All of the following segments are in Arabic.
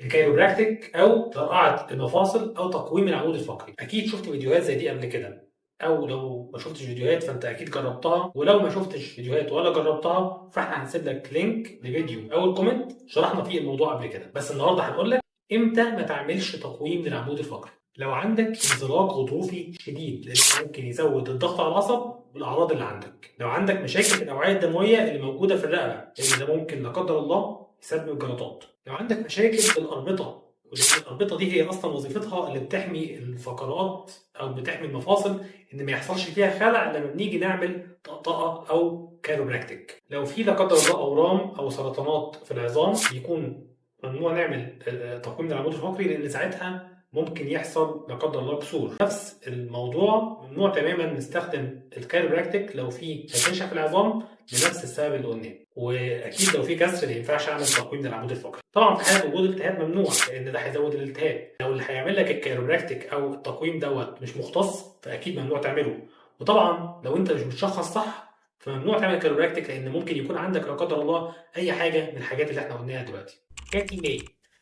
الكايروبراكتيك او زراعه المفاصل او تقويم العمود الفقري. اكيد شفت فيديوهات زي دي قبل كده، او لو ما شفتش فيديوهات فانت اكيد جربتها، ولو ما شفتش فيديوهات ولا جربتها فاحنا هنسيب لك لينك لفيديو او الكومنت شرحنا فيه الموضوع قبل كده. بس النهارده هنقول لك امتى ما تعملش تقويم للعمود الفقري. لو عندك انزلاق غضروفي شديد لانه ممكن يزود الضغط على العصب والاعراض اللي عندك، لو عندك مشاكل في الاوعيه الدمويه اللي موجوده في الرقبه لان ده ممكن لا قدر الله يسبب جلطات، لو عندك مشاكل في الاربطه ولان الاربطه دي هي اصلا وظيفتها اللي بتحمي الفقرات او بتحمي المفاصل ان ما يحصلش فيها خلع لما بنيجي نعمل طقطقه او كايروبراكتيك، لو في لا قدر الله اورام او سرطانات في العظام بيكون ممنوع نعمل تقويم العمود الفقري لان ساعتها ممكن يحصل لا قدر الله كسور. نفس الموضوع ممنوع تماما نستخدم الكايروبراكتيك لو في هشاشه في العظام لنفس السبب اللي قلناه، واكيد لو في كسر ما ينفعش اعمل تقويم للعمود الفقري. طبعا في حاله وجود التهاب ممنوع لان ده هيزود الالتهاب. لو اللي هيعمل لك الكايروبراكتيك او التقويم دوت مش مختص فاكيد ممنوع تعمله. وطبعا لو انت مش متشخص صح فممنوع تعمل كايروبراكتيك لان ممكن يكون عندك لا قدر الله اي حاجه من الحاجات اللي احنا قلناها دلوقتي. كاتي ماي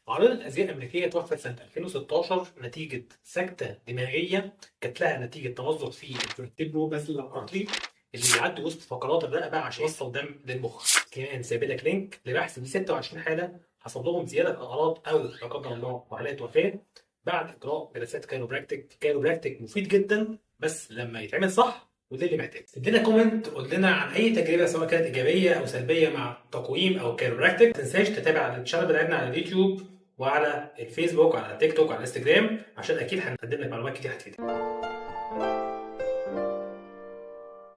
عارضة الأزياء الأمريكية توفت سنة 2016 نتيجة سكتة دماغية كانت لها نتيجة تمزق في الفرتبرو بازلر ارتري اللي بيعدي وسط فقرات الرقبة عشان يوصل دم للمخ. كمان سايب لك لينك لبحث ل 26 حالة حصل لهم زيادة في الأعراض أو لا قدر الله وحالات وفاة بعد إجراء جلسات كايروبراكتيك. الكايروبراكتيك مفيد جدا بس لما يتعمل صح وده اللي محتاج. ادينا كومنت قول لنا عن اي تجربه سواء كانت ايجابيه او سلبيه مع تقويم او كايروبراكتيك. ما تنساش تتابع الشانل بتاعتنا على اليوتيوب وعلى الفيسبوك وعلى التيك توك وعلى الانستجرام عشان اكيد هنقدم لك معلومات كتير هتفيدك.